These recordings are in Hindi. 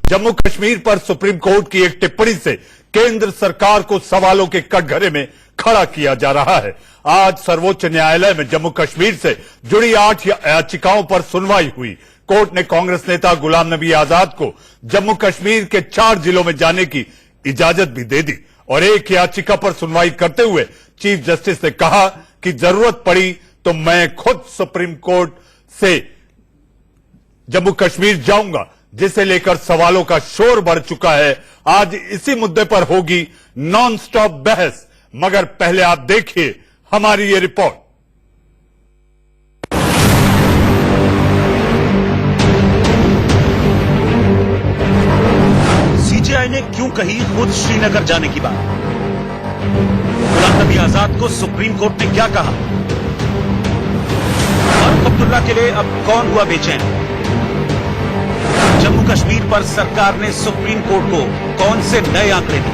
जम्मू कश्मीर पर सुप्रीम कोर्ट की एक टिप्पणी से केंद्र सरकार को सवालों के कटघरे में खड़ा किया जा रहा है। आज सर्वोच्च न्यायालय में जम्मू कश्मीर से जुड़ी 8 याचिकाओं पर सुनवाई हुई। कोर्ट ने कांग्रेस नेता गुलाम नबी आजाद को जम्मू कश्मीर के 4 जिलों में जाने की इजाजत भी दे दी और एक याचिका पर सुनवाई करते हुए चीफ जस्टिस ने कहा कि जरूरत पड़ी तो मैं खुद सुप्रीम कोर्ट से जम्मू कश्मीर जाऊंगा, जिसे लेकर सवालों का शोर बढ़ चुका है। आज इसी मुद्दे पर होगी नॉन स्टॉप बहस, मगर पहले आप देखिए हमारी ये रिपोर्ट। सीजेआई ने क्यों कही खुद श्रीनगर जाने की बात? गुलाम नबी आजाद को सुप्रीम कोर्ट ने क्या कहा? फारूक अब्दुल्ला के लिए अब कौन हुआ बेचैन? जम्मू कश्मीर पर सरकार ने सुप्रीम कोर्ट को कौन से नए आंकड़े दिए?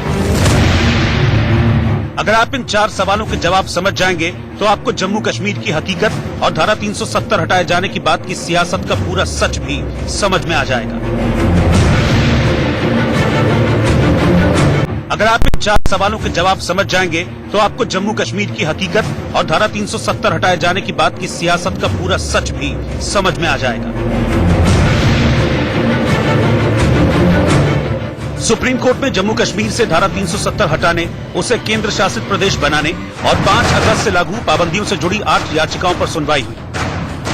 अगर आप इन 4 सवालों के जवाब समझ जाएंगे तो आपको जम्मू कश्मीर की हकीकत और धारा 370 हटाए जाने की बात की सियासत का पूरा सच भी समझ में आ जाएगा। अगर आप इन 4 सवालों के जवाब समझ जाएंगे तो आपको जम्मू कश्मीर की हकीकत और धारा 370 हटाए जाने की बात की सियासत का पूरा सच भी समझ में आ जाएगा। सुप्रीम कोर्ट में जम्मू कश्मीर से धारा 370 हटाने, उसे केंद्र शासित प्रदेश बनाने और 5 अगस्त से लागू पाबंदियों से जुड़ी 8 याचिकाओं पर सुनवाई हुई,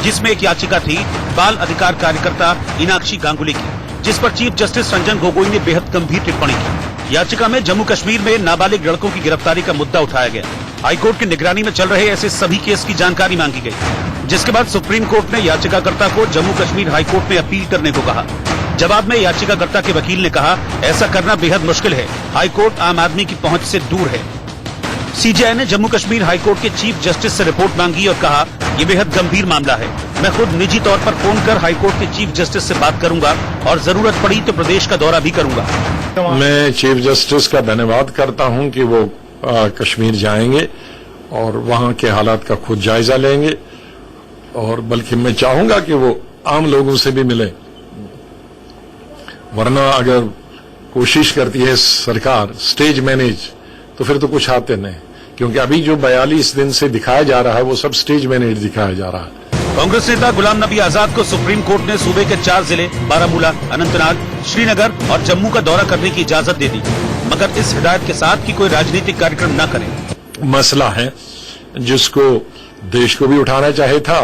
जिसमें एक याचिका थी बाल अधिकार कार्यकर्ता मीनाक्षी गांगुली की, जिस पर चीफ जस्टिस रंजन गोगोई ने बेहद गंभीर टिप्पणी की। याचिका में जम्मू कश्मीर में नाबालिग लड़कों की गिरफ्तारी का मुद्दा उठाया गया। हाईकोर्ट की निगरानी में चल रहे ऐसे सभी केस की जानकारी मांगी गई, जिसके बाद सुप्रीम कोर्ट ने याचिकाकर्ता को जम्मू कश्मीर हाईकोर्ट में अपील करने को कहा। जवाब में याचिकाकर्ता के वकील ने कहा, ऐसा करना बेहद मुश्किल है, हाईकोर्ट आम आदमी की पहुंच से दूर है। सीजेआई ने जम्मू कश्मीर हाईकोर्ट के चीफ जस्टिस से रिपोर्ट मांगी और कहा, ये बेहद गंभीर मामला है, मैं खुद निजी तौर पर फोन कर हाईकोर्ट के चीफ जस्टिस से बात करूंगा और जरूरत पड़ी तो प्रदेश का दौरा भी करूंगा। मैं चीफ जस्टिस का धन्यवाद करता हूं कि वो कश्मीर जाएंगे और वहां के हालात का खुद जायजा लेंगे, और बल्कि मैं चाहूंगा कि वो आम लोगों से भी मिले। वरना अगर कोशिश करती है सरकार स्टेज मैनेज, तो फिर तो कुछ आते नहीं, क्योंकि अभी जो 42 दिन से दिखाया जा रहा है वो सब स्टेज मैनेज दिखाया जा रहा है। कांग्रेस नेता गुलाम नबी आजाद को सुप्रीम कोर्ट ने सूबे के 4 जिले बारामूला, अनंतनाग, श्रीनगर और जम्मू का दौरा करने की इजाजत दे दी, मगर इस हिदायत के साथ कि कोई राजनीतिक कार्यक्रम न करें। मसला है जिसको देश को भी उठाना चाहिए था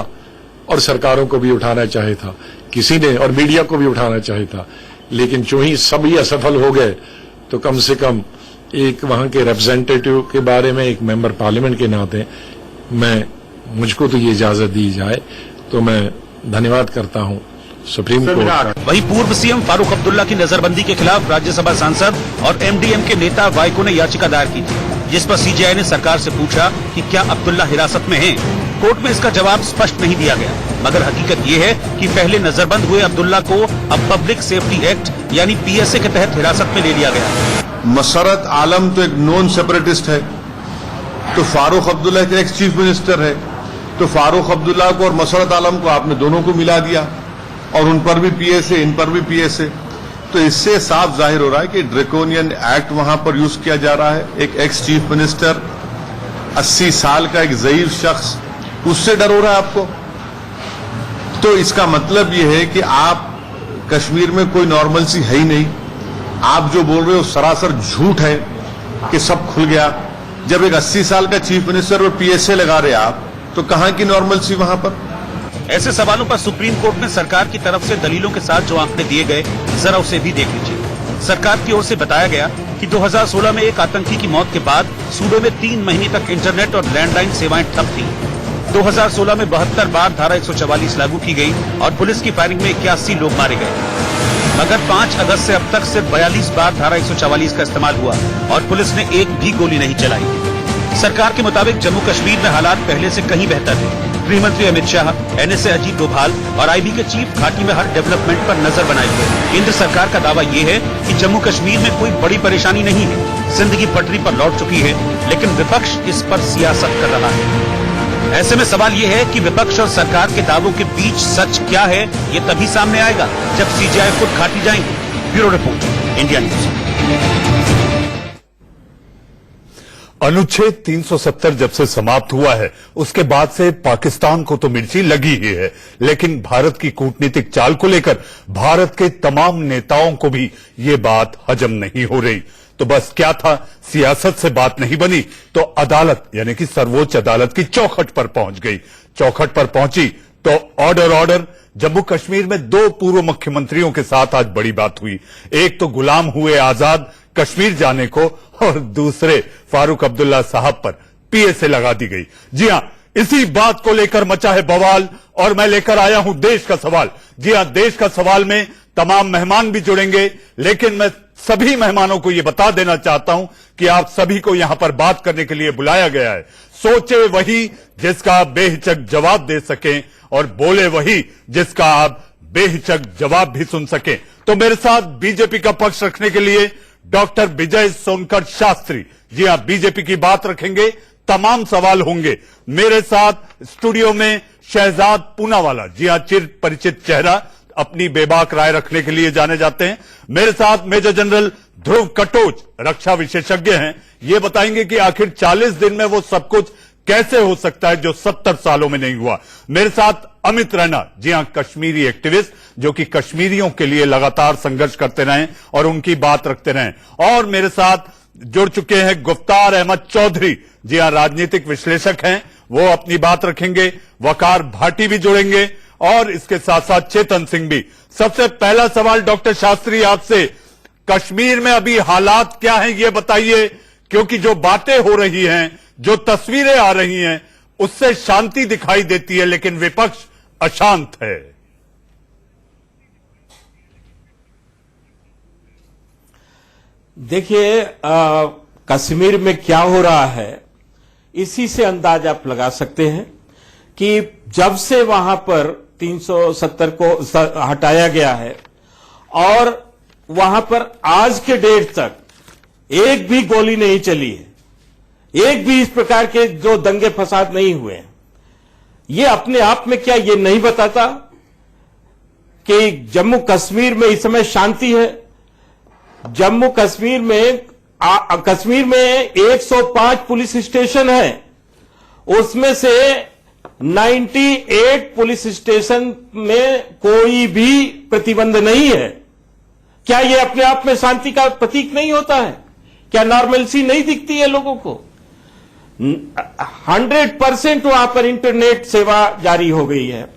और सरकारों को भी उठाना चाहिए था, किसी ने और मीडिया को भी उठाना चाहिए था, लेकिन जो ही सभी असफल हो गए तो कम से कम एक वहां के रिप्रेजेंटेटिव के बारे में, एक मेंबर पार्लियामेंट के नाते मुझको तो ये इजाजत दी जाए, तो मैं धन्यवाद करता हूं सुप्रीम कोर्ट। वहीं पूर्व सीएम फारूक अब्दुल्ला की नजरबंदी के खिलाफ राज्यसभा सांसद और एमडीएम के नेता वाइको ने याचिका दायर की थी, जिस पर सीजेआई ने सरकार से पूछा कि क्या अब्दुल्ला हिरासत में हैं। कोर्ट में इसका जवाब स्पष्ट नहीं दिया गया, मगर हकीकत ये है कि पहले नजरबंद हुए अब्दुल्ला को अब पब्लिक सेफ्टी एक्ट यानी पीएसए के तहत हिरासत में ले लिया गया। मसरत आलम तो एक नॉन सेपरेटिस्ट है, तो फारूक अब्दुल्ला एक एक्स चीफ मिनिस्टर है, तो फारूक अब्दुल्ला को और मसरत आलम को आपने दोनों को मिला दिया और उन पर भी पीएसए, इन पर भी पीएसए। तो इससे साफ जाहिर हो रहा है कि ड्रैकोनियन एक्ट वहां पर यूज किया जा रहा है। एक एक्स चीफ मिनिस्टर, 80 साल का एक ज़ईफ शख्स, उससे डर हो रहा है आपको? तो इसका मतलब यह है कि आप कश्मीर में कोई नॉर्मलसी है ही नहीं। आप जो बोल रहे हो सरासर झूठ है कि सब खुल गया। जब एक 80 साल का चीफ मिनिस्टर और पीएसए लगा रहे आप, तो कहां की नॉर्मलसी वहां पर? ऐसे सवालों पर सुप्रीम कोर्ट ने सरकार की तरफ से दलीलों के साथ जो आंकड़े दिए गए, जरा उसे भी देख लीजिए। सरकार की ओर से बताया गया कि 2016 में एक आतंकी की मौत के बाद सूबे में 3 महीने तक इंटरनेट और लैंडलाइन सेवाएं ठप थी। 2016 में 72 बार धारा 144 लागू की गई और पुलिस की फायरिंग में 81 लोग मारे गए, मगर 5 अगस्त से अब तक सिर्फ 42 बार धारा 144 का इस्तेमाल हुआ और पुलिस ने एक भी गोली नहीं चलाई। सरकार के मुताबिक जम्मू कश्मीर में हालात पहले से कहीं बेहतर है। गृह मंत्री अमित शाह, एनएसए अजीत डोभाल और आईबी के चीफ घाटी में हर डेवलपमेंट पर नजर बनाए हुए। केंद्र सरकार का दावा ये है कि जम्मू कश्मीर में कोई बड़ी परेशानी नहीं है, जिंदगी पटरी पर लौट चुकी है, लेकिन विपक्ष इस पर सियासत कर रहा है। ऐसे में सवाल ये है कि विपक्ष और सरकार के दावों के बीच सच क्या है, ये तभी सामने आएगा जब सीजेआई खुद घाटी जाएंगे। Bureau report, India news. अनुच्छेद 370 जब से समाप्त हुआ है उसके बाद से पाकिस्तान को तो मिर्ची लगी ही है, लेकिन भारत की कूटनीतिक चाल को लेकर भारत के तमाम नेताओं को भी ये बात हजम नहीं हो रही। तो बस क्या था, सियासत से बात नहीं बनी तो अदालत यानी कि सर्वोच्च अदालत की चौखट पर पहुंच गई। चौखट पर पहुंची तो ऑर्डर जम्मू कश्मीर में 2 पूर्व मुख्यमंत्रियों के साथ आज बड़ी बात हुई। एक तो गुलाम हुए आजाद कश्मीर जाने को और दूसरे फारूक अब्दुल्ला साहब पर पीएसए लगा दी गई। जी हां, इसी बात को लेकर मचा है बवाल और मैं लेकर आया हूं देश का सवाल। जी हां, देश का सवाल में तमाम मेहमान भी जुड़ेंगे, लेकिन मैं सभी मेहमानों को यह बता देना चाहता हूं कि आप सभी को यहां पर बात करने के लिए बुलाया गया है। सोचे वही जिसका आप बेहिचक जवाब दे सकें और बोले वही जिसका आप बेहिचक जवाब भी सुन सकें। तो मेरे साथ बीजेपी का पक्ष रखने के लिए डॉक्टर विजय सोनकर शास्त्री, जी हां, बीजेपी की बात रखेंगे, तमाम सवाल होंगे। मेरे साथ स्टूडियो में शहजाद पूनावाला, जी हां, चिर परिचित चेहरा, अपनी बेबाक राय रखने के लिए जाने जाते हैं। मेरे साथ मेजर जनरल ध्रुव कटोच, रक्षा विशेषज्ञ हैं, ये बताएंगे कि आखिर 40 दिन में वो सब कुछ कैसे हो सकता है जो 70 सालों में नहीं हुआ। मेरे साथ अमित रैना, जी हां, कश्मीरी एक्टिविस्ट जो कि कश्मीरियों के लिए लगातार संघर्ष करते रहे और उनकी बात रखते रहे। और मेरे साथ जुड़ चुके हैं गुफ्तार अहमद चौधरी, जी हां, राजनीतिक विश्लेषक हैं, वो अपनी बात रखेंगे। वकार भाटी भी जुड़ेंगे और इसके साथ साथ चेतन सिंह भी। सबसे पहला सवाल डॉक्टर शास्त्री आपसे, कश्मीर में अभी हालात क्या हैं ये बताइए, क्योंकि जो बातें हो रही हैं, जो तस्वीरें आ रही हैं, उससे शांति दिखाई देती है लेकिन विपक्ष अशांत है। देखिए, कश्मीर में क्या हो रहा है इसी से अंदाज आप लगा सकते हैं कि जब से वहां पर 370 को हटाया गया है और वहां पर आज के डेट तक एक भी गोली नहीं चली है, एक भी इस प्रकार के जो दंगे फसाद नहीं हुए हैं। ये अपने आप में क्या ये नहीं बताता कि जम्मू कश्मीर में इस समय शांति है? जम्मू कश्मीर में कश्मीर में 105 पुलिस स्टेशन है, उसमें से 98 पुलिस स्टेशन में कोई भी प्रतिबंध नहीं है। क्या यह अपने आप में शांति का प्रतीक नहीं होता है? क्या नॉर्मलसी नहीं दिखती है लोगों को? 100% वहां पर इंटरनेट सेवा जारी हो गई है।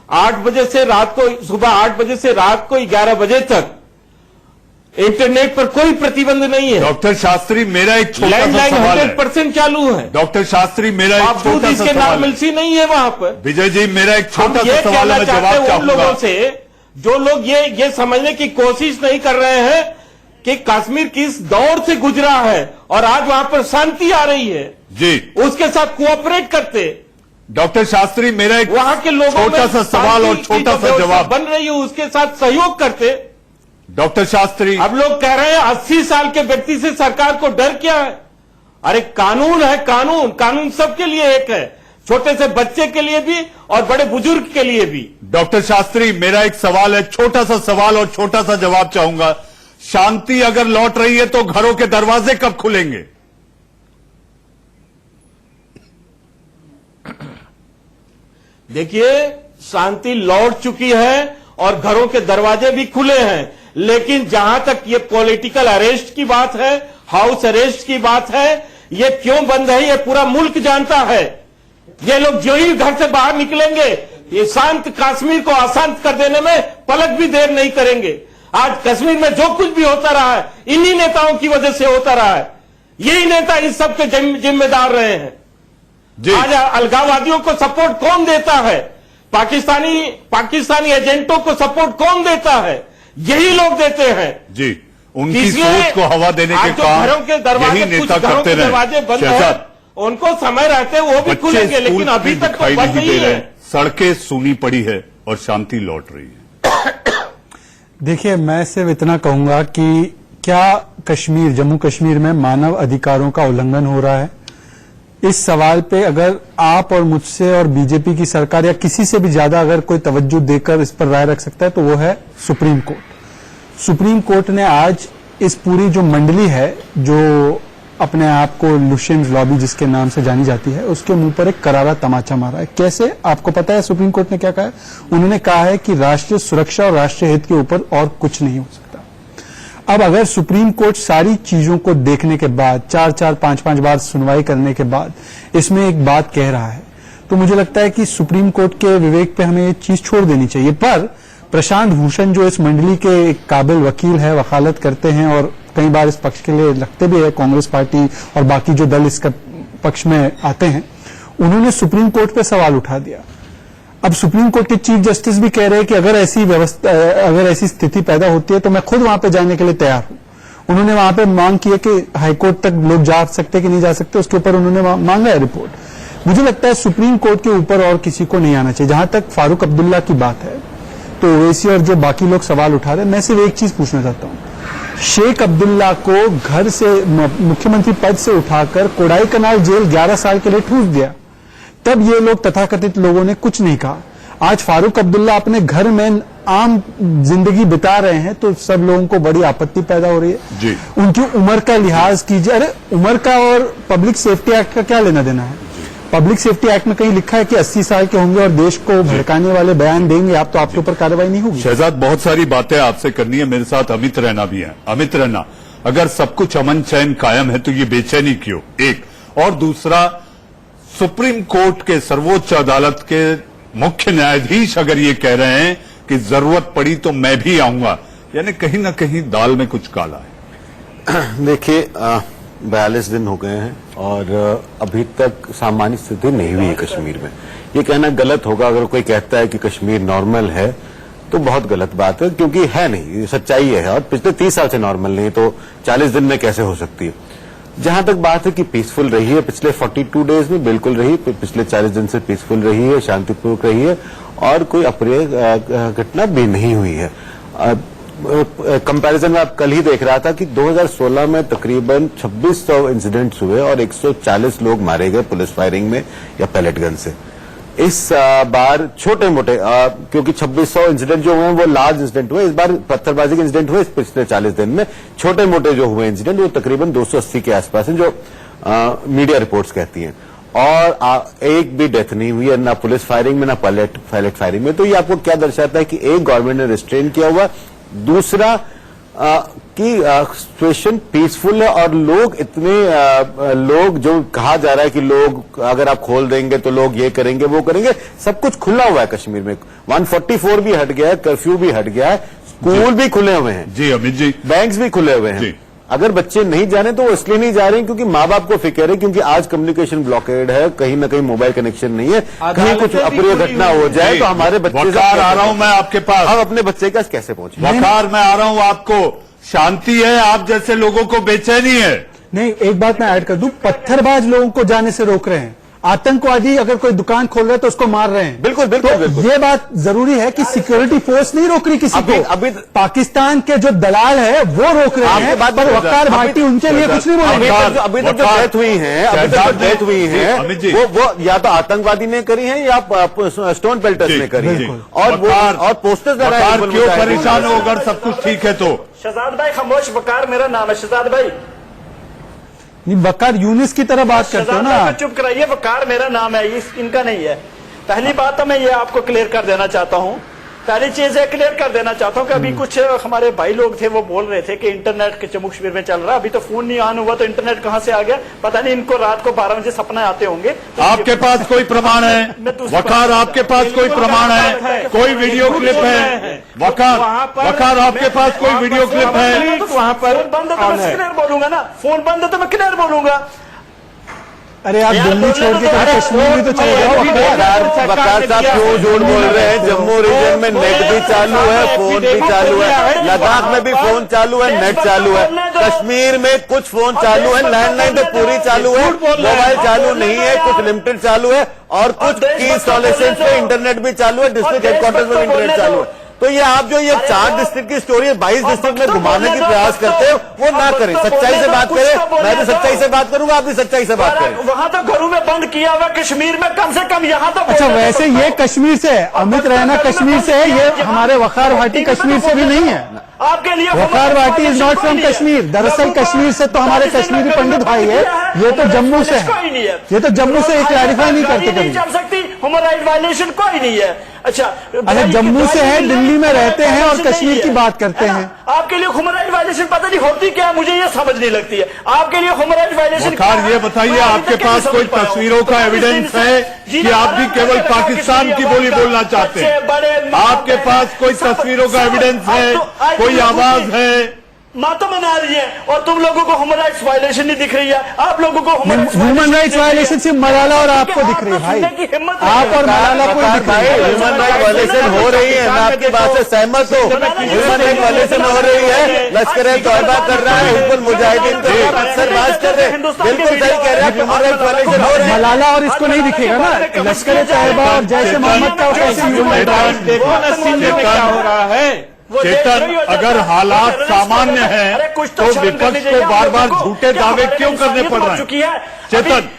8 बजे से रात को, सुबह 8 बजे से रात को 11 बजे तक इंटरनेट पर कोई प्रतिबंध नहीं है। डॉक्टर शास्त्री, मेरा एक छोटा सा सवाल है। 100% चालू है। डॉक्टर शास्त्री, मेरा एक छोटा सा सवाल है। नॉर्मलसी नहीं है वहां पर। विजय जी, मेरा एक छोटा सा सवाल है, मैं जवाब चाहूंगा। लोगों से जो लोग ये समझने की कोशिश नहीं कर रहे हैं कि कश्मीर किस दौर से गुजरा है और आज वहां पर शांति आ रही है, जी, उसके साथ कोऑपरेट करते। डॉक्टर शास्त्री, मेरा एक वहां के लोगों छोटा सा सवाल और छोटा सा जवाब बन रही है, उसके साथ सहयोग करते। डॉक्टर शास्त्री, अब लोग कह रहे हैं 80 साल के व्यक्ति से सरकार को डर क्या है? अरे कानून है, कानून सबके लिए एक है, छोटे से बच्चे के लिए भी और बड़े बुजुर्ग के लिए भी। डॉक्टर शास्त्री, मेरा एक सवाल है, छोटा सा सवाल और छोटा सा जवाब चाहूंगा। शांति अगर लौट रही है तो घरों के दरवाजे कब खुलेंगे? देखिए, शांति लौट चुकी है और घरों के दरवाजे भी खुले हैं, लेकिन जहां तक ये पॉलिटिकल अरेस्ट की बात है, हाउस अरेस्ट की बात है, ये क्यों बंद है ये पूरा मुल्क जानता है। ये लोग जो ही घर से बाहर निकलेंगे, ये शांत कश्मीर को अशांत कर देने में पलक भी देर नहीं करेंगे। आज कश्मीर में जो कुछ भी होता रहा है, इन्हीं नेताओं की वजह से होता रहा है। यही नेता इस सब के जिम्मेदार रहे हैं। आज अलगाववादियों को सपोर्ट कौन देता है? पाकिस्तानी एजेंटों को सपोर्ट कौन देता है? यही लोग देते हैं। जी, उनकी सोच को हवा देने के काम घरों के दरवाजे, यही नेता कुछ घरों करते के दरवाजे बंद हैं, उनको समय रहते वो भी खुलेंगे, लेकिन अभी तक तो बंद नहीं है। सड़कें सूनी पड़ी है और शांति लौट रही है। देखिए, मैं सिर्फ इतना कहूंगा कि क्या जम्मू कश्मीर में मानव अधिकारों का उल्लंघन हो रहा है? इस सवाल पे अगर आप और मुझसे और बीजेपी की सरकार या किसी से भी ज्यादा अगर कोई तवज्जो देकर इस पर राय रख सकता है तो वो है सुप्रीम कोर्ट। सुप्रीम कोर्ट ने आज इस पूरी जो मंडली है, जो अपने आप को लुशियंस लॉबी जिसके नाम से जानी जाती है, उसके मुंह पर एक करारा तमाचा मारा है। कैसे? आपको पता है सुप्रीम कोर्ट ने क्या कहा है? उन्होंने कहा है कि राष्ट्रीय सुरक्षा और राष्ट्रीय हित के ऊपर और कुछ नहीं हो सकता। अब अगर सुप्रीम कोर्ट सारी चीजों को देखने के बाद, 4-4, 5-5 बार सुनवाई करने के बाद इसमें एक बात कह रहा है, तो मुझे लगता है कि सुप्रीम कोर्ट के विवेक पे हमें ये चीज छोड़ देनी चाहिए। पर प्रशांत भूषण जो इस मंडली के एक काबिल वकील है, वकालत करते हैं और कई बार इस पक्ष के लिए लगते भी है, कांग्रेस पार्टी और बाकी जो दल इसका पक्ष में आते हैं, उन्होंने सुप्रीम कोर्ट पे सवाल उठा दिया। अब सुप्रीम कोर्ट के चीफ जस्टिस भी कह रहे हैं कि अगर ऐसी स्थिति पैदा होती है तो मैं खुद वहां पे जाने के लिए तैयार हूं। उन्होंने वहां पे मांग की है कि हाईकोर्ट तक लोग जा सकते कि नहीं जा सकते, उसके ऊपर उन्होंने मांगा है रिपोर्ट। मुझे लगता है सुप्रीम कोर्ट के ऊपर और किसी को नहीं आना चाहिए। जहां तक फारूक अब्दुल्ला की बात है, तो ओवैसी और जो बाकी लोग सवाल उठा रहे हैं, मैं सिर्फ एक चीज पूछना चाहता हूं। शेख अब्दुल्ला को घर से, मुख्यमंत्री पद से उठाकर कोडाई कनाल जेल 11 साल के लिए ठूस दिया, तब ये लोग तथाकथित लोगों ने कुछ नहीं कहा। आज फारूक अब्दुल्ला अपने घर में आम जिंदगी बिता रहे हैं, तो सब लोगों को बड़ी आपत्ति पैदा हो रही है जी। उनकी उम्र का लिहाज कीजिए। अरे उम्र का और पब्लिक सेफ्टी एक्ट का क्या लेना देना है? पब्लिक सेफ्टी एक्ट में कहीं लिखा है कि 80 साल के होंगे और देश को भड़काने वाले बयान देंगे आप, तो आपके ऊपर कार्रवाई नहीं होगी। शहजाद, बहुत सारी बातें आपसे करनी है, मेरे साथ अमित रैना भी है। अमित रैना, अगर सब कुछ अमन चैन कायम है तो ये बेचैनी क्यों? एक और दूसरा, सुप्रीम कोर्ट के सर्वोच्च अदालत के मुख्य न्यायाधीश अगर ये कह रहे हैं कि जरूरत पड़ी तो मैं भी आऊंगा, यानी कहीं ना कहीं दाल में कुछ काला है। देखिए, 42 दिन हो गए हैं और अभी तक सामान्य स्थिति नहीं हुई है कश्मीर में। ये कहना गलत होगा अगर कोई कहता है कि कश्मीर नॉर्मल है, तो बहुत गलत बात है, क्योंकि है नहीं, ये सच्चाई है। और पिछले 30 साल से नॉर्मल नहीं, तो 40 दिन में कैसे हो सकती है? जहां तक बात है कि पीसफुल रही है, पिछले 42 डेज में बिल्कुल रही, पिछले 40 दिन से पीसफुल रही है, शांतिपूर्वक रही है और कोई अप्रिय घटना भी नहीं हुई है। कंपैरिजन में आप कल ही देख रहा था कि 2016 में तकरीबन 2600 इंसिडेंट्स हुए और 140 लोग मारे गए पुलिस फायरिंग में या पैलेट गन से। इस बार छोटे मोटे, क्योंकि 2600 इंसिडेंट जो हुए वो लार्ज इंसिडेंट हुए, इस बार पत्थरबाजी के इंसिडेंट हुए पिछले 40 दिन में। छोटे मोटे जो हुए इंसिडेंट वो तकरीबन 280 के आसपास हैं, जो मीडिया रिपोर्ट्स कहती हैं। और एक भी डेथ नहीं हुई है, ना पुलिस फायरिंग में ना पैलेट फायरिंग में। तो ये आपको क्या दर्शाता है कि एक, गवर्नमेंट ने रिस्ट्रेन किया हुआ, दूसरा कि सिचुएशन पीसफुल है और लोग इतने लोग, जो कहा जा रहा है कि लोग अगर आप खोल देंगे तो लोग ये करेंगे वो करेंगे, सब कुछ खुला हुआ है कश्मीर में। 144 भी हट गया है, कर्फ्यू भी हट गया है, स्कूल भी खुले हुए हैं जी अमित जी, बैंक्स भी खुले हुए हैं। अगर बच्चे नहीं जा रहे तो वो इसलिए नहीं जा रहे हैं क्योंकि माँ बाप को फिक्र है, क्योंकि आज कम्युनिकेशन ब्लॉकेड है, कहीं ना कहीं मोबाइल कनेक्शन नहीं है, कहीं कुछ अप्रिय घटना हो जाए तो हमारे बच्चे। वकार आ रहा हूं मैं आपके पास, हम अपने बच्चे के पास कैसे पहुंचे? वकार मैं आ रहा हूं, आपको शांति है, आप जैसे लोगों को बेचैनी है। नहीं, एक बात मैं ऐड कर दूं, पत्थरबाज लोगों को जाने से रोक रहे हैं, आतंकवादी अगर कोई दुकान खोल रहा है तो उसको मार रहे हैं। बिल्कुल बिल्कुल, तो बिल्कुल। ये बात जरूरी है कि सिक्योरिटी फोर्स नहीं रोक रही किसी को, अभी पाकिस्तान के जो दलाल है वो रोक रहे हैं, पर वकार भाटी उनके लिए कुछ नहीं बोलेंगे। अभी तक जो डेथ हुई है, वो या तो आतंकवादी ने करी है या स्टोन पेल्टर्स ने करी है, और पोस्टर्स क्यों परेशान हो अगर सब कुछ ठीक है तो? शहजाद भाई खामोश, वकार मेरा नाम है शहजाद भाई। नहीं, वकार यूनिस की तरह बात करते हो ना। चुप कराइए, वकार मेरा नाम है, इनका नहीं है। पहली बात तो मैं ये आपको क्लियर कर देना चाहता हूँ, पहली चीज है क्लियर कर देना चाहता हूँ कि अभी कुछ हमारे भाई लोग थे वो बोल रहे थे कि इंटरनेट के जम्मू कश्मीर में चल रहा है, अभी तो फोन नहीं ऑन हुआ तो इंटरनेट कहाँ से आ गया पता नहीं, इनको रात को 12 बजे सपने आते होंगे। तो आपके पास कोई प्रमाण है? वकार आपके पास कोई प्रमाण है? कोई वीडियो क्लिप है? वकार आपके पास कोई वीडियो क्लिप है? वहां पर बंद है तो मैं क्लियर बोलूंगा ना, फोन बंद है तो मैं क्लियर बोलूंगा। अरे आप दिल्ली छोड़ के कश्मीर भी तो चले जाओ। वकार साहब क्यों झूठ बोल रहे हैं? जम्मू रीजन में नेट भी चालू है, फोन भी चालू है, लद्दाख में भी फोन चालू है, नेट चालू है, कश्मीर में कुछ फोन चालू है, लैंडलाइन तो पूरी चालू है, मोबाइल चालू नहीं है, कुछ लिमिटेड चालू है, और कुछ की इंस्टॉलेशन पे इंटरनेट भी चालू है, डिस्ट्रिक्ट हेडक्वार्टर्स में इंटरनेट चालू है। तो ये आप जो ये 4 डिस्ट्रिक्ट की स्टोरी 22 डिस्ट्रिक्ट में घुमाने की प्रयास करते हो वो ना करें, सच्चाई से बात करें। मैं भी सच्चाई से बात करूंगा, आप भी सच्चाई से बात करें। वहां तो घरों में बंद किया हुआ, कश्मीर में कम से कम यहाँ तो अच्छा, वैसे ये कश्मीर से है, अमित रैना कश्मीर से है, ये हमारे वखार भाटी कश्मीर से भी नहीं है। आपके लिए Waqar Bhati is not from Kashmir. दरअसल कश्मीर से तो हमारे कश्मीरी पंडित भाई है, ये तो जम्मू से है। ये तो जम्मू से क्लैरिफाई नहीं करते कभी। चल सकती ह्यूमन राइट वायलेशन कोई नहीं है। अच्छा, जम्मू से है, दिल्ली में रहते हैं और कश्मीर की बात करते हैं। आपके लिए ह्यूमन राइट वायलेशन पता नहीं होती क्या, मुझे ये समझ नहीं लगती है। आपके लिए ह्यूमन राइट वायलेशन वकार, ये बताइए आपके पास कोई तस्वीरों का एविडेंस है कि आप भी केवल पाकिस्तान की बोली बोलना चाहते हैं? आपके पास कोई तस्वीरों का एविडेंस है, कोई आवाज है? मातम मना रही है और तुम लोगों को ह्यूमन राइट्स वायलेशन नहीं दिख रही है। आप लोगों को ह्यूमन राइट्स वायलेशन सिर्फ मलाला और आपको दिख रही है भाई, आप और मलाला को दिख रही है। ह्यूमन राइट वायलेशन हो रही है, मैं आपकी बात से सहमत हूँ। ह्यूमन राइट वायलेशन हो रही है, लश्कर-ए-तौबा कर रहा है, हिजबुल मुजाहिदीन कर रहा है, अक्सर बात कर रहे हैं, बिल्कुल सही कह रहे हैं, ह्यूमन राइट वायलेशन हो रही है। मलाला और इसको नहीं दिखेगा ना, लश्कर-ए-तौबा और जैसे मोहम्मद का कैसे ह्यूमन राइट, देखो ना सिंध में क्या हो रहा है। चेतन, अगर हालात सामान्य हैं तो विपक्ष को बार बार झूठे दावे क्यों करने पड़ रहे हैं? चेतन,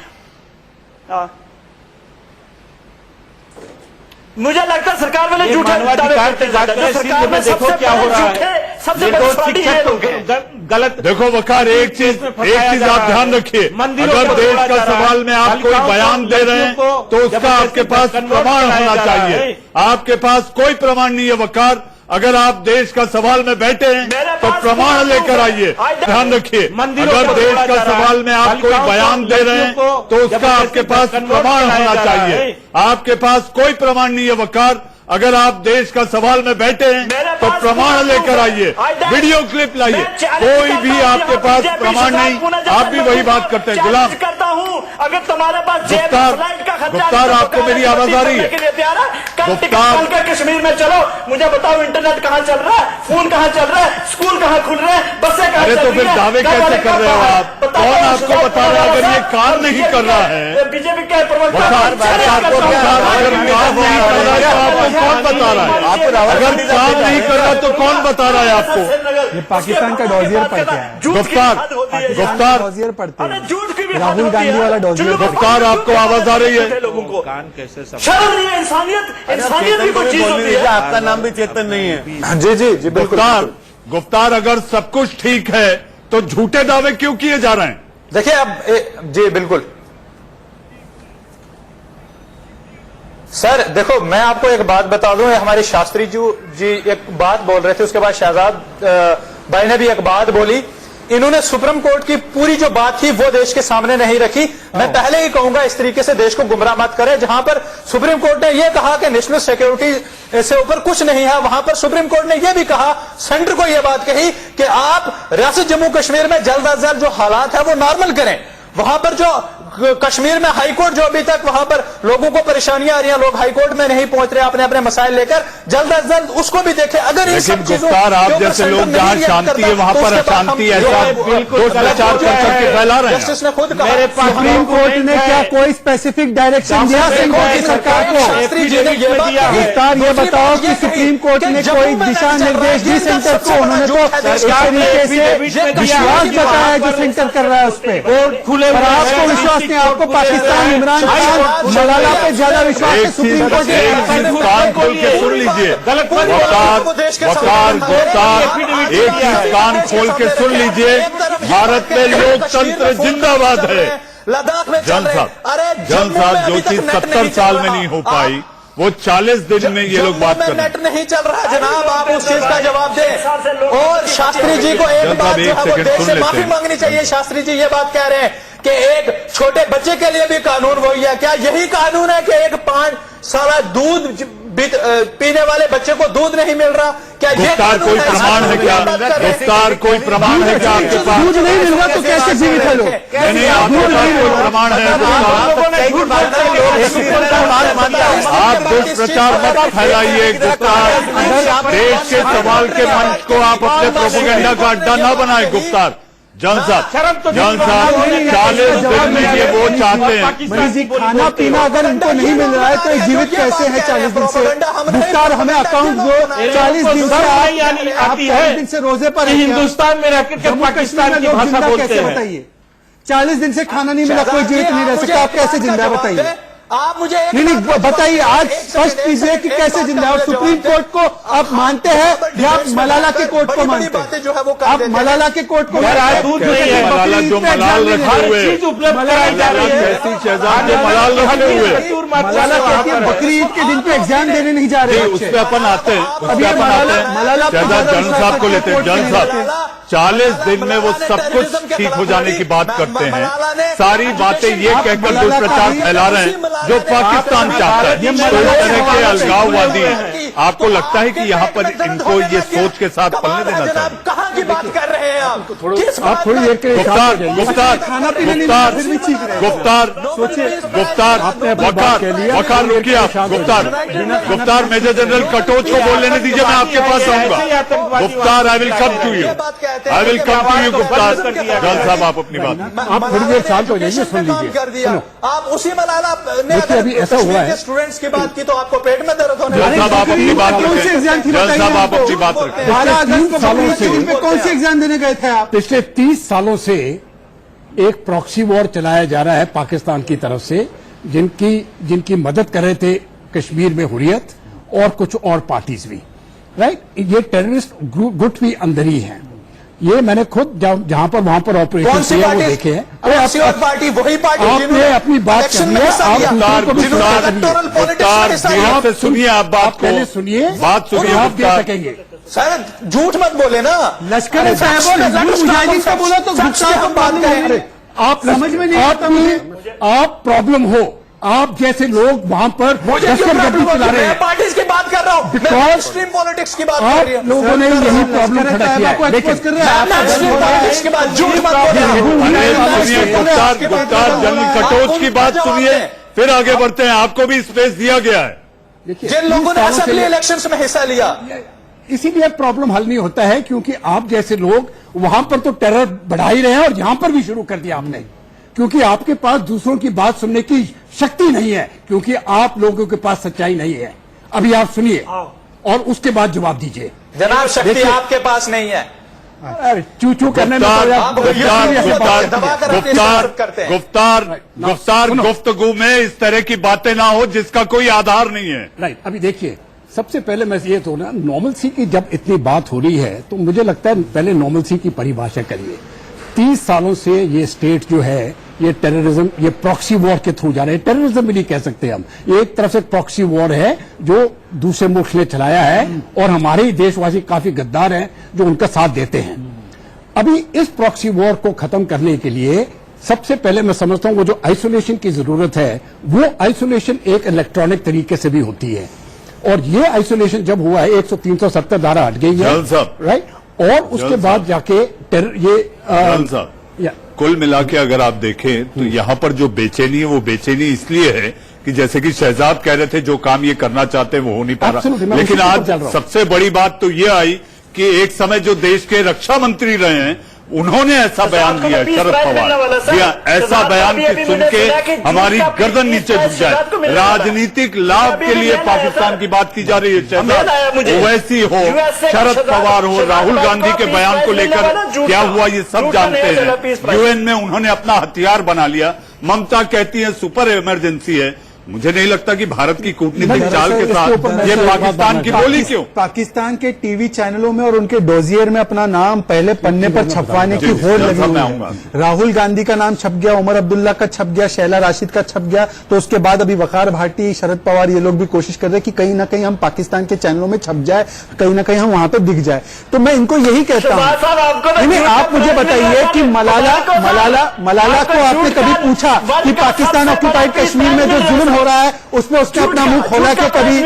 मुझे लगता है सरकार वाले झूठे मानवाधिकार की बात करें, सिंध में देखो क्या हो रहा है। सबसे देखो बड़ी गलत, देखो वकार, एक चीज आप ध्यान रखिए, अगर देश का सवाल में आप कोई बयान दे रहे हैं तो उसका आपके पास प्रमाण होना चाहिए। आपके पास कोई प्रमाण नहीं है वकार। अगर आप देश का सवाल में बैठे हैं तो प्रमाण लेकर आइए। ध्यान रखिए, अगर देश का सवाल में आप कोई बयान दे रहे हैं तो उसका आपके पास प्रमाण होना चाहिए। आपके पास कोई प्रमाण नहीं है वकार। अगर आप देश का सवाल में बैठे हैं तो प्रमाण लेकर आइए, वीडियो क्लिप लाइए। कोई भी आपके पास प्रमाण नहीं, आप भी वही बात करते हैं। गुलाम करता हूँ, अगर तुम्हारे पास गुफ्तार, आपको मेरी आवाज आ रही है? गुफ्तार, कश्मीर में चलो, मुझे बताओ इंटरनेट कहाँ चल रहा है, फोन कहाँ चल रहा है, स्कूल कहाँ खुल रहे हैं, बसें कहाँ चल रही हैं? तो फिर दावे कैसे कर रहे हो आप? कौन आपको बता रहा है? अगर ये काम नहीं कर रहा है, बीजेपी के प्रवक्ता अगर काम नहीं कर रहा है तो आपको कौन बता रहा है? अगर काम नहीं कर रहा तो कौन बता रहा है आपको? ये पाकिस्तान का डॉजियर पढ़ के आया, गुफ्तार डॉजियर पढ़ते हैं, झूठ की भी राहुल गांधी वाला डॉजियर। गुफ्तार, आपको आवाज आ रही है? लोगों को शर्म नहीं है, इंसानियत भी कोई चीज होती है। आपका नाम भी चेतन नहीं है। जी जी जी, बिल्कुल। गुफ्तार, अगर सब कुछ ठीक है तो झूठे दावे क्यों किए जा रहे हैं? देखिए अब जी बिल्कुल सर, देखो मैं आपको एक बात बता दूं, हमारे शास्त्री जी एक बात बोल रहे थे, उसके बाद शहजाद भाई ने भी एक बात बोली। इन्होंने सुप्रीम कोर्ट की पूरी जो बात थी वो देश के सामने नहीं रखी। मैं पहले ही कहूंगा इस तरीके से देश को गुमराह मत करें। जहां पर सुप्रीम कोर्ट ने यह कहा कि नेशनल सिक्योरिटी से ऊपर कुछ नहीं है, वहां पर सुप्रीम कोर्ट ने यह भी कहा, सेंटर को यह बात कही कि आप रियासत जम्मू कश्मीर में जल्द अज जल्द जो हालात है वो नॉर्मल करें। वहां पर जो कश्मीर में हाईकोर्ट जो अभी तक वहां पर लोगों को परेशानियां आ रही हैं, लोग हाईकोर्ट में नहीं पहुंच रहे अपने अपने मसाइल लेकर, जल्द अज जल्द उसको भी देखें। अगर इन सब चीजों आप जैसे लोग जहां शांति है वहां पर अशांति ऐसा प्रचार कर फैला रहे हैं। जस्टिस ने खुद कहा, सुप्रीम कोर्ट ने क्या कोई स्पेसिफिक डायरेक्शन दिया की सरकार को? गुफ्तार, ये बताओ कि सुप्रीम कोर्ट ने कोई दिशा निर्देश दी सेंटर को? उन्होंने तो इस तरीके से विश्वास बताया जो सेंटर कर रहा है उस पर, खुले आपको विश्वास नहीं? आपको पाकिस्तान, इमरान खान, मलाला पे ज्यादा विश्वास है? सुप्रीम कोर्ट कान खोल के सुन लीजिए, एक चीज कान खोल के सुन लीजिए, भारत में लोकतंत्र जिंदाबाद है। लद्दाख में जन साहब जो चीज 70 साल में नहीं हो पाई वो 40 दिन में ये लोग बात कर रहे हैं। नेट नहीं चल रहा जनाब, आप उस चीज का जवाब दें। और शास्त्री जी को एक बात जो है वो देश से माफी मांगनी चाहिए। शास्त्री जी ये बात कह रहे हैं कि एक छोटे बच्चे के लिए भी कानून वही है। क्या यही कानून है कि एक 5 साल दूध पीने वाले बच्चे को दूध नहीं मिल रहा? क्या ये कोई प्रमाण है क्या? गुफ्तार, कोई प्रमाण है क्या आपके पास? दूध नहीं मिल रहा तो कैसे जीवित है लोग? नहीं, आपके पास कोई प्रमाण है? आप दुष्प्रचार मत फैलाइए गुफ्तार। देश के सवाल के मंच को आप अपने प्रोपेगेंडा का अड्डा न बनाए गुफ्तार। जॉन शर्म तो साहब, 40 दिन में ये वो चाहते हैं। मनीष जी, खाना पीना अगर इनको नहीं मिल रहा है तो ये जीवित कैसे हैं 40 दिन से? मुख्तार, हमें अकाउंट दो। 40 दिन से आप 40 दिन से रोजे पर हैं। हिंदुस्तान में रहकर के पाकिस्तान की भाषा बोलते हैं। बताइए, 40 दिन से खाना नहीं मिला, कोई जीवित नहीं रह सकता, आप कैसे जिंदा है बताइए? आप मुझे नहीं बताइए, आज स्पष्ट कीजिए कि कैसे जिंदा है। और सुप्रीम कोर्ट को आप मानते हैं या आप मलाला के कोर्ट को मानते हैं? जो है वो आप मलाला के कोर्ट को दूध नहीं है, मलाला जो मलाल रखे हुए, चीज उपलब्ध कराई जा रही है। कैसी शहजाद जो मलाल रखे हुए, मलाला कहती है बकरी ईद के दिन पे एग्जाम देने नहीं जा रहे उस पर अपन आते हैं, उस अभी पर अपन आते हैं। मलाला शहजाद जन साहब को लेते हैं। जन साहब 40 दिन में वो सब कुछ ठीक हो जाने की बात करते हैं। सारी बातें ये कहकर दुष्प्रचार फैला रहे हैं जो पाकिस्तान चाहता है। तो इस तरह के अलगाववादी हैं। आपको लगता है कि यहाँ पर इनको ये सोच के साथ पलने देना चाहिए? कहाँ की बात कर रहे हैं आप? आप थोड़ी देर के लिए गुफ्तार गुफ्तार खाना पीना नहीं गुफ्तार फिर भी ठीक रहे। गुफ्तार गुफ्तार वकार रुकिए आप। गुफ्तार मेजर जनरल कटोच को बोल लेने दीजिए, मैं आपके पास आऊंगा। गुफ्तार, I will come to you, I will come to you. गुफ्तार जल साहब, आप अपनी बात आप थोड़ी देर शांत हो जाइए, सुन लीजिए। कर दिया आप उसी मलाला ने देखिए, अभी ऐसा हुआ है, स्टूडेंट्स की बात की तो आपको पेट में दर्द होने जल साहब आप अपनी बात रखें। जल साहब आप अपनी बात रखें। 12 अगस्त को कौन से एग्जाम देने गए थे आप? पिछले 30 सालों से एक प्रॉक्सी वॉर चलाया जा रहा है पाकिस्तान की तरफ से, जिनकी मदद कर रहे थे कश्मीर में हुर्रियत और कुछ और पार्टीज भी, राइट। ये टेररिस्ट गुट भी अंदर ही हैं। ये मैंने खुद जहां पर वहां पर ऑपरेशन किया वो देखे हैं। अरे पार्टी वही पार्टी आपने अपनी बात करनी है, आप सुनिए, आप बात को पहले सुनिए, बात सुनिए, आप दे सकेंगे। सर झूठ मत बोले ना। लश्कर मुजाहिदीन का बोला तो गुफ्तार को बात करें। आप समझ में नहीं आता मुझे, आप प्रॉब्लम हो, आप जैसे लोग वहां पर दहशतगर्दी चला रहे हैं। पार्टीज की बात कर रहा हूँ, मैं एक्सट्रीम पॉलिटिक्स की बात कर रही हूँ। आप लोगों ने यही प्रॉब्लम खड़ा किया है। गुफ्तार जनरल कटोच की बात सुनिए, फिर आगे बढ़ते हैं। आपको भी स्पेस दिया गया है। जिन लोगों ने असेंबली इलेक्शंस में हिस्सा लिया, इसीलिए प्रॉब्लम हल नहीं होता है, क्योंकि आप जैसे लोग वहां पर तो टेरर बढ़ा ही रहे हैं और यहां पर भी शुरू कर दिया आपने, क्योंकि आपके पास दूसरों की बात सुनने की शक्ति नहीं है, क्योंकि आप लोगों के पास सच्चाई नहीं है। अभी आप सुनिए और उसके बाद जवाब दीजिए। जनाब शक्ति आपके पास नहीं है। चू करने में गुफ्तार गुफ्तगू में इस तरह की बातें ना हो जिसका कोई आधार नहीं है। राइट। अभी देखिए, सबसे पहले मैं ये तो ना, नॉर्मलसी की जब इतनी बात हो रही है तो मुझे लगता है पहले नॉर्मलसी की परिभाषा करिए। 30 सालों से ये स्टेट जो है ये टेररिज्म, ये प्रॉक्सी वॉर के थ्रू जा रहे हैं। टेररिज्म भी नहीं कह सकते हम, एक तरफ से प्रॉक्सी वॉर है जो दूसरे मुल्क ने चलाया है और हमारे ही देशवासी काफी गद्दार हैं जो उनका साथ देते हैं। अभी इस प्रॉक्सी वॉर को खत्म करने के लिए सबसे पहले मैं समझता हूं वो जो आइसोलेशन की जरूरत है, वो आइसोलेशन एक इलेक्ट्रॉनिक तरीके से भी होती है। और ये आइसोलेशन जब हुआ है, 103-170 धारा हट गई है, राइट। और उसके बाद जाके कुल मिला के अगर आप देखें तो यहाँ पर जो बेचैनी है वो बेचैनी इसलिए है कि जैसे कि शहजाद कह रहे थे जो काम ये करना चाहते हैं वो हो नहीं पा रहा। लेकिन आज सबसे बड़ी बात तो ये आई कि एक समय जो देश के रक्षा मंत्री रहे हैं उन्होंने ऐसा बयान दिया, शरद पवार दिया ऐसा बयान कि सुन के हमारी गर्दन नीचे झुक जाए। राजनीतिक लाभ के लिए पाकिस्तान की बात की जा रही है। शहजाद ओवैसी हो, शरद पवार हो, राहुल गांधी के बयान को लेकर क्या हुआ ये सब जानते हैं। यूएन में उन्होंने अपना हथियार बना लिया। ममता कहती है सुपर इमरजेंसी है। मुझे नहीं लगता कि भारत की कूटनीतिक चाल के साथ ये पाकिस्तान की बोली क्यों? पाकिस्तान के टीवी चैनलों में और उनके डोजियर में अपना नाम पहले पन्ने पर छपवाने की होड़ लगी हुई है। राहुल गांधी का नाम छप गया, उमर अब्दुल्ला का छप गया, शैला राशिद का छप गया, तो उसके बाद अभी वकार भाटी, शरद पवार ये लोग भी कोशिश कर रहे हैं कि कहीं ना कहीं हम पाकिस्तान के चैनलों में छप जाए, कहीं ना कहीं हम वहां पर दिख जाए। तो मैं इनको यही कहता हूं, नहीं आप मुझे बताइए कि मलाला को आपने कभी पूछा कि पाकिस्तान ऑक्यूपाइड कश्मीर में जो जुल्म हो रहा है उसमें उसने अपना मुंह खोला कि कभी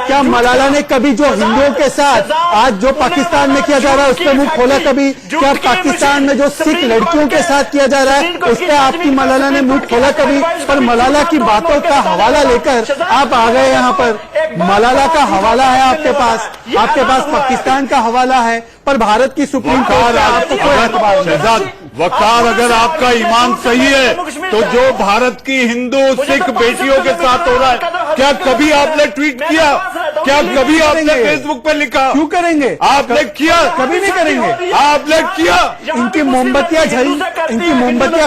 क्या मलाला ने कभी जो हिंदुओं के साथ आज जो पाकिस्तान में किया जा रहा है उस पर मुंह खोला कभी? क्या पाकिस्तान में जो सिख लड़कियों के साथ किया जा रहा है उस पर आपकी मलाला ने मुंह खोला कभी? पर मलाला की बातों का हवाला लेकर आप आ गए यहाँ पर मलाला का हवाला है आपके पास पाकिस्तान का हवाला है, पर भारत की सुप्रीम कोर्ट का आपको कोई एतबार नहीं। शहजाद वकार, अगर आपका ईमान सही है तो जो भारत की हिंदू सिख बेटियों के साथ हो रहा है, क्या कभी आपने ट्वीट किया? क्या कभी आपने फेसबुक पे लिखा? क्यों करेंगे? आपने किया? कभी नहीं करेंगे। आपने किया? इनकी मोमबत्तियां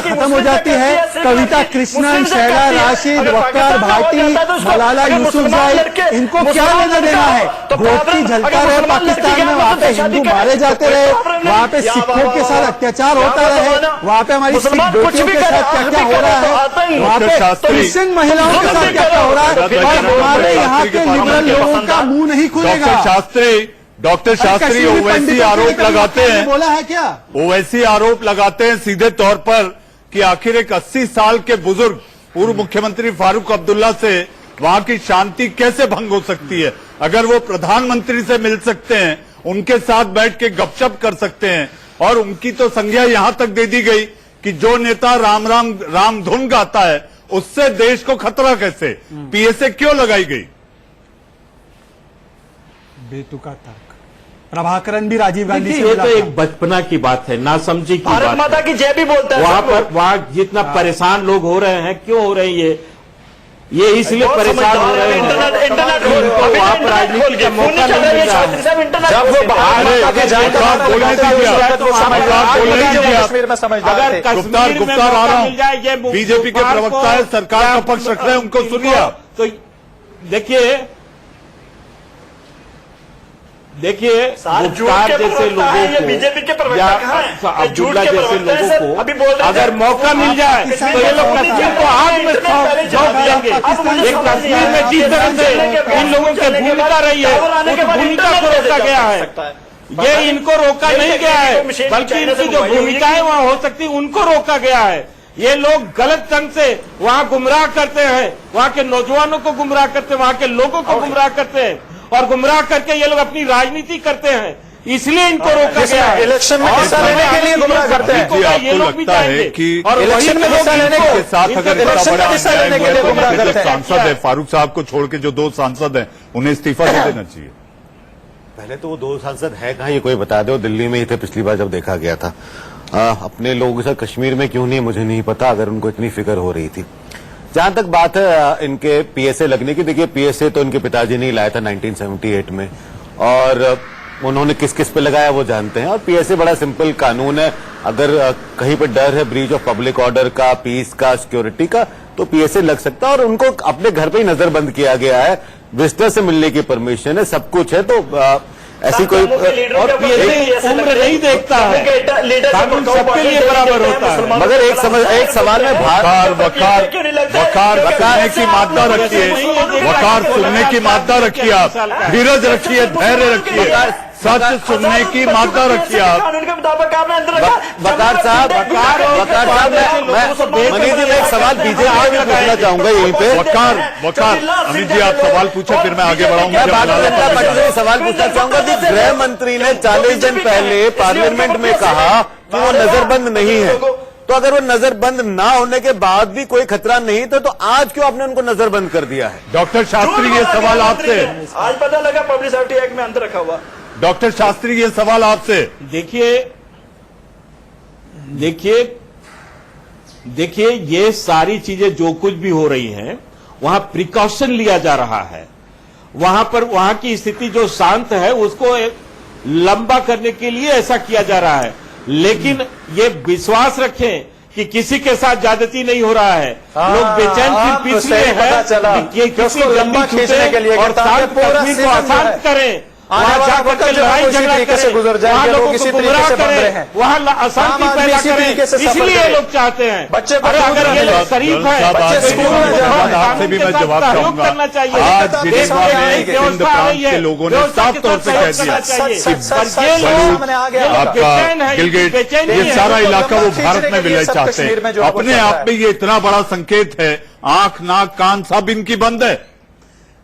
खत्म हो जाती है। कविता कृष्णन, शहला राशिद, वकार भाटी, मलाला यूसुफजाई, इनको क्या लेना देना है? गोपी झलका रहे पाकिस्तान में, वहां पे हिंदू मारे जाते रहे, वहां पे सिखों के साथ अत्याचार होता रहे, वहां पे हमारी सिख बेटियों के साथ क्या क्या हो रहा है, वहां पे क्रिश्चियन महिलाओं के साथ क्या क्या हो रहा है, और हमारे यहाँ के लिबरल लोगों का मुंह नहीं खुलेगा। डॉक्टर शास्त्री ओवैसी आरोप लगाते हैं, बोला है क्या? ओवैसी आरोप लगाते हैं सीधे तौर पर कि आखिर एक 80 साल के बुजुर्ग पूर्व मुख्यमंत्री फारूक अब्दुल्ला से वहां की शांति कैसे भंग हो सकती है? अगर वो प्रधानमंत्री से मिल सकते हैं, उनके साथ बैठ के गपशप कर सकते हैं, और उनकी तो संज्ञा यहां तक दे दी गई कि जो नेता राम राम राम धुन गाता है उससे देश को खतरा कैसे? पीएसए क्यों लगाई गई? बेतुका तर्क। प्रभाकरन भी राजीव गांधी से ये तो एक बचपना की बात है, नासमझी की बात है। भारत माता की जय भी बोलता है वहां पर, वहां जितना परेशान लोग हो रहे हैं, क्यों हो रहे हैं ये इसलिए परेशान हो रहे हैं इनको वहां पर राजनीति का मौका नहीं मिल रहा है। जब वो बाहर के जानकार बोलने दीजिए, अगर गुप्ता आ रहा हूं, बीजेपी के प्रवक्ता है, सरकार का पक्ष रख रहे हैं, उनको सुनिए। तो देखिए गुप्तार जैसे लोगों को या अब्दुल्ला जैसे लोगों को अगर मौका मिल जाए तो ये लोग कश्मीर को आग में झोंक देंगे। एक कश्मीर में जिस तरह से इन लोगों की भूमिका रही है, उस भूमिका को रोका गया है। ये इनको रोका नहीं गया है, बल्कि इनकी जो भूमिका है वहां हो सकती है उनको रोका गया है। ये लोग गलत ढंग से वहां गुमराह करते हैं, वहां के नौजवानों को गुमराह करते हैं, वहां के लोगों को गुमराह करते हैं, और गुमराह करके ये लोग अपनी राजनीति करते हैं, इसलिए इनको रोका गया है। इलेक्शन में हिस्सा लेने के लिए गुमराह करते हैं। ये लोग भी जाएंगे कि और इलेक्शन में हिस्सा लेने के साथ अगर इतना बड़ा अन्याय हुआ है तो गुमराह जो करते हैं। सांसद है फारूक साहब को छोड़ के जो 2 सांसद हैं उन्हें इस्तीफा दे देना चाहिए। पहले तो वो 2 सांसद है कहाँ, ये कोई बता दे। वो दिल्ली में ही थे पिछली बार जब देखा गया था। अपने लोगों के साथ कश्मीर में क्यों नहीं मुझे नहीं पता, अगर उनको इतनी फिक्र हो रही थी। जहां तक बात है इनके पीएसए लगने की, देखिए पीएसए तो इनके पिताजी ने लाया था 1978 में, और उन्होंने किस किस पे लगाया वो जानते हैं। और पीएसए बड़ा सिंपल कानून है, अगर कहीं पे डर है ब्रीच ऑफ पब्लिक ऑर्डर का, पीस का, सिक्योरिटी का, तो पीएसए लग सकता है। और उनको अपने घर पे ही नजरबंद किया गया है, विजिटर से मिलने की परमिशन है, सब कुछ है। तो ऐसी कोई और पीएसए उम्र नहीं देखता है, कानून सबके लिए बराबर होता है। मगर एक सवाल में वकार सुनने की मादा रखिए, वकार सुनने की मादा रखिए, आप धीरज रखिए, धैर्य रखिए, सच सुनने की मादा रखिए आप। वकार साहब मनीष जी, मैं एक सवाल बीजेपी में पूछना चाहूंगा यहीं पे। वकार अमित जी आप सवाल पूछे, फिर मैं आगे बढ़ाऊंगा। भारतीय जनता पार्टी से सवाल पूछना चाहूंगा कि गृह मंत्री ने 40 दिन पहले पार्लियामेंट में कहा कि वो नजरबंद नहीं है, तो अगर वो नजरबंद ना होने के बाद भी कोई खतरा नहीं था, तो आज क्यों आपने उनको नजरबंद कर दिया है? डॉक्टर शास्त्री ये सवाल आपसे, आज पता लगा पब्लिसिटी एक्ट में अंदर रखा हुआ। डॉक्टर शास्त्री ये सवाल आपसे, देखिए ये सारी चीजें जो कुछ भी हो रही हैं, वहां प्रिकॉशन लिया जा रहा है। वहां पर वहां की स्थिति जो शांत है उसको लंबा करने के लिए ऐसा किया जा रहा है, लेकिन ये विश्वास रखें कि किसी के साथ ज्यादती नहीं हो रहा है। लोग बेचैन फिर इसलिए है कि किसी लंबा खींचने के लिए और शांत कश्मीर को अशांत करें, वहां जाकर के लड़ाई झगड़ा करें, वहां लोगों को गुमराह करें, वहाँ अशांति पैदा करें, इसलिए लोग चाहते हैं। बच्चे अगर ये लोग शरीफ है, आपसे भी मैं जवाब चाहूंगा। करना चाहिए। आज जिनेवा में सिंध प्रांत के लोगों ने साफ तौर से कह दिया आपका गिलगिट, ये सारा इलाका वो भारत में विलय चाहते हैं। अपने आप में ये इतना बड़ा संकेत है, आंख नाक कान सब इनकी बंद है।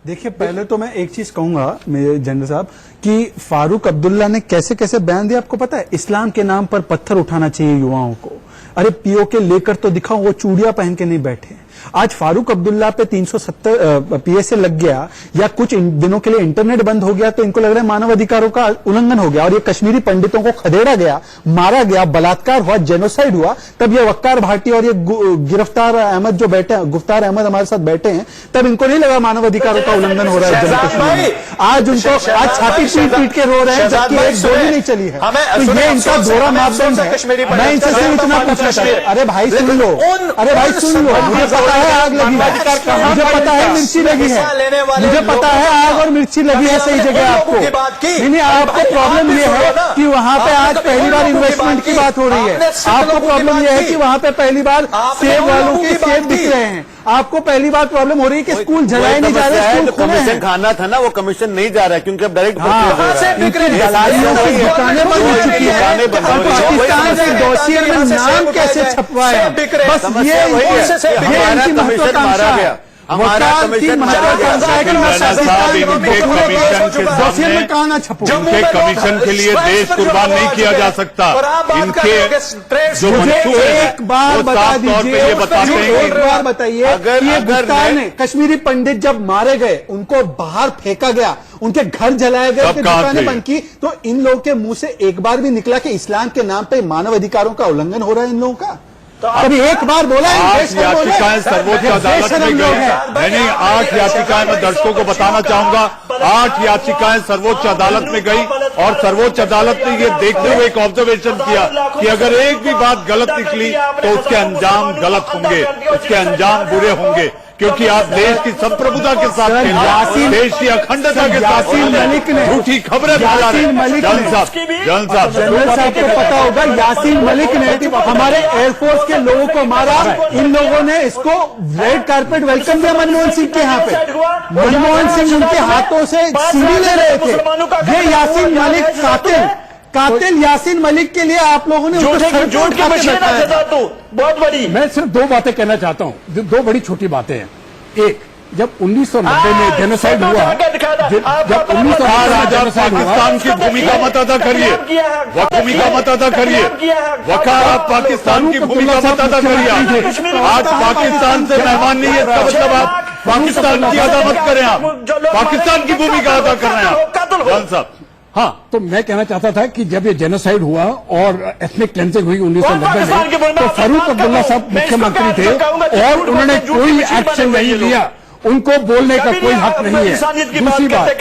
देखिए, पहले तो मैं एक चीज कहूंगा मेरे जनरल साहब कि फारूक अब्दुल्ला ने कैसे कैसे बयान दिया, आपको पता है? इस्लाम के नाम पर पत्थर उठाना चाहिए युवाओं को। अरे पीओके लेकर तो दिखाओ, वो चूड़ियां पहन के नहीं बैठे। आज फारूक अब्दुल्ला पे 370 पीएसए लग गया या कुछ दिनों के लिए इंटरनेट बंद हो गया तो इनको लग रहा है मानव अधिकारों का उल्लंघन हो गया और ये कश्मीरी पंडितों को खदेड़ा गया, मारा गया, बलात्कार हुआ, जेनोसाइड हुआ, तब ये वक्कार भाटी और ये गिरफ्तार अहमद जो बैठे हैं, गुफ्तार अहमद हमारे साथ बैठे हैं, तब इनको नहीं लगा मानव अधिकारों का उल्लंघन हो रहा है जम्मू कश्मीर में। आज उनको आज छाती पीट के रो रहे हैं जबकि एक गोली नहीं चली है। तो ये इनका दोहरा मापदंड है। मैं इनसे सिर्फ इतना पूछना चाहता हूं, अरे भाई सुन लो, अरे भाई सुन लो, मुझे पता है आग लगी है, मुझे पता है मिर्ची लगी है, मुझे पता है आग और मिर्ची लगी है सही जगह आपको। नहीं, आपको प्रॉब्लम ये है कि वहां पे आज पहली बार इन्वेस्टमेंट की बात हो रही है। आपको प्रॉब्लम यह है कि वहां पे पहली बार सेब वालों के सेब बिक रहे हैं। आपको पहली बार प्रॉब्लम हो रही है कि स्कूल जलाए नहीं जा रहे, स्कूल कमीशन खाना था ना, वो कमीशन नहीं जा रहा है क्योंकि अब डायरेक्ट दलालियों की दुकानें बंद हो चुकी है। पाकिस्तान के डॉसियर में नाम कैसे छपवाए, बस ये इनकी महत्वाकांक्षा है। हमारा कमीशन डॉसियर में कहाँ ना छपो। इनके कमीशन के लिए देश कुर्बान नहीं किया जा सकता। इनके जो मंसूबे एक बार बता दीजिए, एक बार बताइए कि ये गुफ्तार ने कश्मीरी पंडित जब मारे गए उनको बाहर फेंका गया, उनके घर जलाए गए, उनकी दुकानें बंद की, तो इन लोगों के मुंह से एक बार भी निकला कि इस्लाम के नाम पे मानव अधिकारों का उल्लंघन हो रहा है इन लोगों का? अभी एक बार बोला है। 8 याचिकाएं सर्वोच्च अदालत में गई है। नहीं, 8 याचिकाएं मैं दर्शकों को बताना चाहूंगा, 8 याचिकाएं सर्वोच्च अदालत में गई और सर्वोच्च अदालत ने ये देखते हुए एक ऑब्जर्वेशन किया कि अगर एक भी बात गलत निकली तो उसके अंजाम गलत होंगे, उसके अंजाम बुरे होंगे, क्योंकि आप देश की संप्रभुता के साथ देश की अखंडता के साथ झूठी खबरें फैला रहे हैं। जनरल साहब को पता होगा, यासीन मलिक ने हमारे एयरफोर्स के लोगों को मारा, इन लोगों ने इसको रेड कारपेट वेलकम दिया मनमोहन सिंह के यहाँ पे। मनमोहन सिंह उनके हाथों से सीढ़ी ले रहे थे। ये यासीन मलिक कातिल यासीन मलिक के लिए आप लोगों ने झूठ की मशीन बहुत बड़ी। मैं सिर्फ दो बातें कहना चाहता हूं, दो बड़ी छोटी बातें हैं। एक, जब 1990 में जेनोसाइड हुआ, जब 1990 पाकिस्तान की भूमिका मत अदा करिए, वह भूमिका मत अदा करिए, वकार आप पाकिस्तान की भूमिका मत अदा करिए। आज पाकिस्तान से मेहमान नहीं है, इसका मतलब आप पाकिस्तान की अदा मत करें, आप पाकिस्तान की भूमिका अदा कर रहे हैं आप साहब। हाँ, तो मैं कहना चाहता था कि जब ये जेनोसाइड हुआ और एथनिक क्लेंजिंग हुई 1990 में, तो फारूक अब्दुल्ला साहब मुख्यमंत्री थे और उन्होंने कोई एक्शन नहीं लिया। उनको बोलने का कोई हक नहीं है। दूसरी बात मैं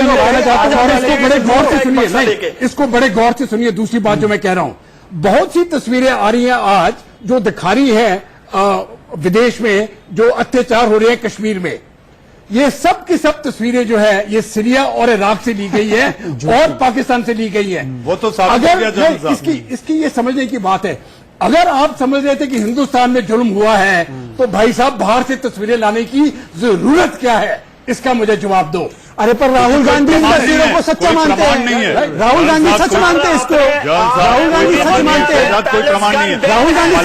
कहना चाहता हूँ, और इसको बड़े गौर से सुनिए, नहीं, इसको बड़े गौर से सुनिए। दूसरी बात जो मैं कह रहा हूँ, बहुत सी तस्वीरें आ रही हैं आज जो दिखा रही है विदेश में जो अत्याचार हो रहे हैं कश्मीर में। ये सब की सब तस्वीरें जो है ये सीरिया और इराक से ली गई है और पाकिस्तान से ली गई है। वो तो अगर इसकी ये समझने की बात है, अगर आप समझ रहे थे कि हिंदुस्तान में जुल्म हुआ है तो भाई साहब बाहर से तस्वीरें लाने की जरूरत क्या है, इसका मुझे जवाब दो। अरे पर राहुल गांधी इन तस्वीरों को सच्चा मानते हैं। राहुल गांधी सच मानते हैं इसको। राहुल गांधी सच मानते हैं। कोई प्रमाण नहीं है। राहुल गांधी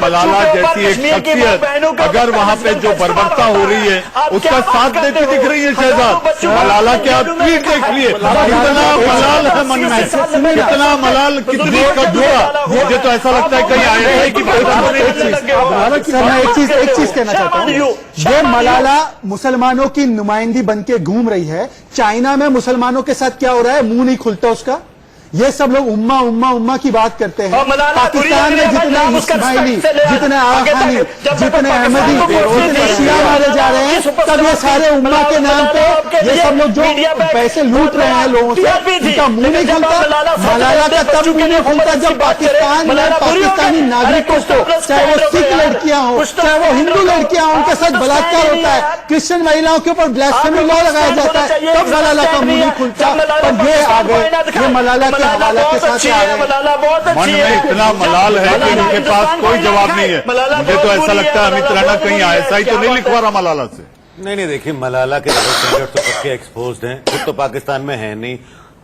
मलाला जैसी एक शख्सियत अगर वहाँ पे जो बर्बरता हो रही है उसका साथ देती दिख रही है शहजाद। मलाला के आप ट्वीट देख लिए, कितना मलाल है मन में, कितना मलाल कितनी कटुआ। मुझे तो ऐसा लगता है कहीं आए की एक चीज कहना चाहता हूँ, ये मलाला मुसलमानों की नुमाइंदी बन के घूम रही है। चाइना में मुसलमानों के साथ क्या हो रहा है, मुंह नहीं खुलता उसका। ये सब लोग उम्मा उम्मा उम्मा की बात करते हैं। पाकिस्तान में जितने इस्माइली, जितने आखानी, जितने अहमदी, जितने शिया मारे जा रहे हैं, तब ये सारे उम्मा के नाम पे ये सब लोग जो पैसे लूट रहे हैं लोगों से, उनका मुंह नहीं खुलता। मलाला का तब मुंह नहीं खुलता जब पाकिस्तान में पाकिस्तानी नागरिकों को, चाहे वो सिख लड़कियां हो, चाहे वो हिंदू लड़कियां हो, उनके साथ बलात्कार होता है, क्रिश्चियन महिलाओं के ऊपर ब्लास्फेमी लॉ लगाया जाता है, तब मलाला का मुंह नहीं खुलता। और ये आ गए, ये मलाला बहुत अच्छी है, मलाला बहुत अच्छी है। मन में इतना मलाल है कि उनके पास कोई जवाब नहीं है। मुझे तो ऐसा लगता है अमित राणा कहीं ऐसा ही तो नहीं लिखवा रहा मलाला से। नहीं, देखिए मलाला के डबल स्टैंडर्ड तो पक्के एक्सपोज्ड हैं, खुद तो पाकिस्तान में है नहीं।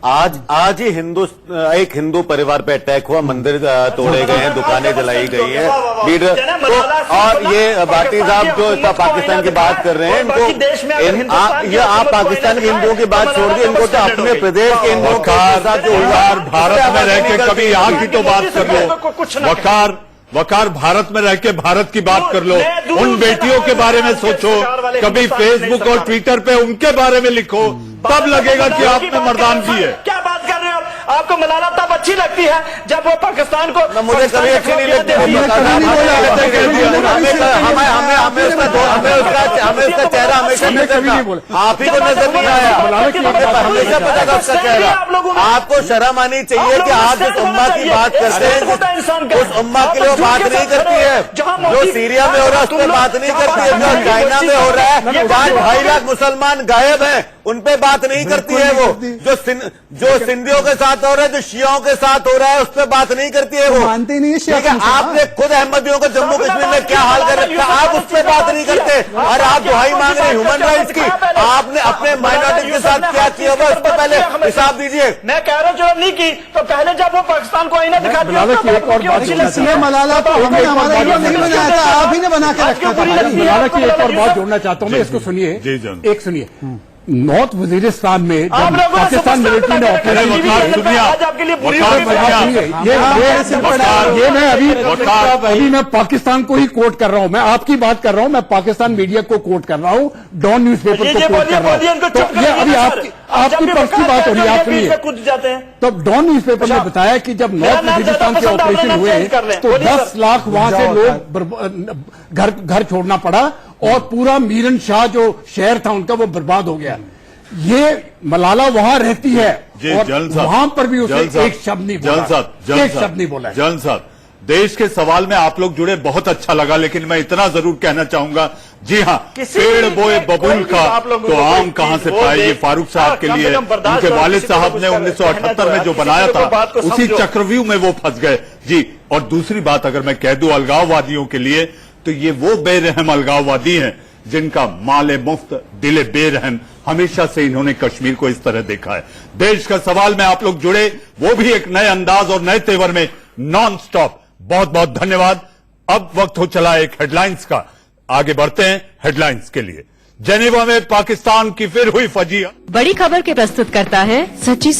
आज ही एक हिंदू परिवार पे अटैक हुआ, मंदिर तोड़े गए हैं, दुकानें जलाई गई है, लीडर तो, और ये भाटी साहब जो पाकिस्तान की बात कर रहे हैं, इनको ये आप पाकिस्तान के हिंदुओं की बात छोड़ दी, इनको तो अपने प्रदेश के हिंदुओं के साथ जो भारत में रह के कभी यहाँ की तो बात कर लो। वकार भारत में रह के भारत की बात कर लो, उन बेटियों के बारे में सोचो, कभी फेसबुक और ट्विटर पे उनके बारे में लिखो, तब लगेगा कि आपने मर्दानगी है। क्या बात कर रहे हो आप? आपको मलाला तब अच्छी लगती है जब वो पाकिस्तान को, मुझे कभी अच्छी नहीं लगती। हमें उसका चेहरा हमेशा नजर था, आप ही को नजर नहीं आया, हमेशा पता था उसका चेहरा। आपको शर्म आनी चाहिए कि आप जिस उम्मा की बात करते हैं उस उम्मा के लिए वो बात नहीं करती है। जो सीरिया में हो रहा है उस पर बात नहीं करती है, जो चाइना में हो रहा है 2.5 लाख मुसलमान गायब हैं उन पे बात नहीं करती है वो। जो सिंधियों के साथ हो रहा है, जो शियाओं के साथ हो रहा है, उस पर बात नहीं करती है वो। मानते नहीं है। ठीक है, आपने खुद अहमदियों को जम्मू कश्मीर में क्या हाल कर रखा, आप उस पर बात नहीं करते और आप दुहाई मांग रहे ह्यूमन राइट्स की। आपने अपने माइनॉरिटी के साथ क्या किया हुआ उस पर पहले हिसाब दीजिए। मैं कह रहा हूँ जो नहीं की, तो पहले जब वो पाकिस्तान को आईना दिखा दिया, मलाला तो हमने हमारा नहीं बनाया था, आप ही ने बना के रखा था। मलाला की एक और बात जोड़ना चाहता हूँ मैं, इसको सुनिए, एक सुनिए। नॉर्थ वजीरिस्तान में जब पाकिस्तान मिलिट्री ने ऑपरेशन ये मैं अभी मैं पाकिस्तान को ही कोट कर रहा हूं, मैं आपकी बात कर रहा हूं, मैं पाकिस्तान मीडिया को कोट कर रहा हूं, डॉन न्यूज़पेपर को कोट कर रहा हूं। तो ये अभी आपकी पक्ष की बात हो रही है, आप सुनिए। तो डॉन न्यूज़पेपर ने बताया कि जब नॉर्थ वजीरिस्तान के ऑपरेशन हुए तो 10 लाख वहां से लोग घर छोड़ना पड़ा और पूरा मीरन शाह जो शहर था उनका वो बर्बाद हो गया। ये मलाला वहां रहती है और वहां पर भी उसे एक शब्द नहीं बोला, एक शब्द नहीं बोला। जलन साहब, देश के सवाल में आप लोग जुड़े, बहुत अच्छा लगा, लेकिन मैं इतना जरूर कहना चाहूंगा, जी हाँ, पेड़ बोए बबूल का तो आम कहां से पाए, ये फारूक साहब के लिए उनके वालिद साहब ने 1978 में जो बनाया था उसी चक्रव्यूह में वो फंस गए जी। और दूसरी बात अगर मैं कह दूं अलगाववादियों के लिए, तो ये वो बेरहम अलगाववादी हैं जिनका माले मुफ्त दिले बेरहम, हमेशा से इन्होंने कश्मीर को इस तरह देखा है। देश का सवाल में आप लोग जुड़े, वो भी एक नए अंदाज और नए तेवर में, नॉन स्टॉप। बहुत बहुत धन्यवाद। अब वक्त हो चला एक हेडलाइंस का, आगे बढ़ते हैं हेडलाइंस के लिए। जेनेवा में पाकिस्तान की फिर हुई फजिया। बड़ी खबर के प्रस्तुत करता है सच्ची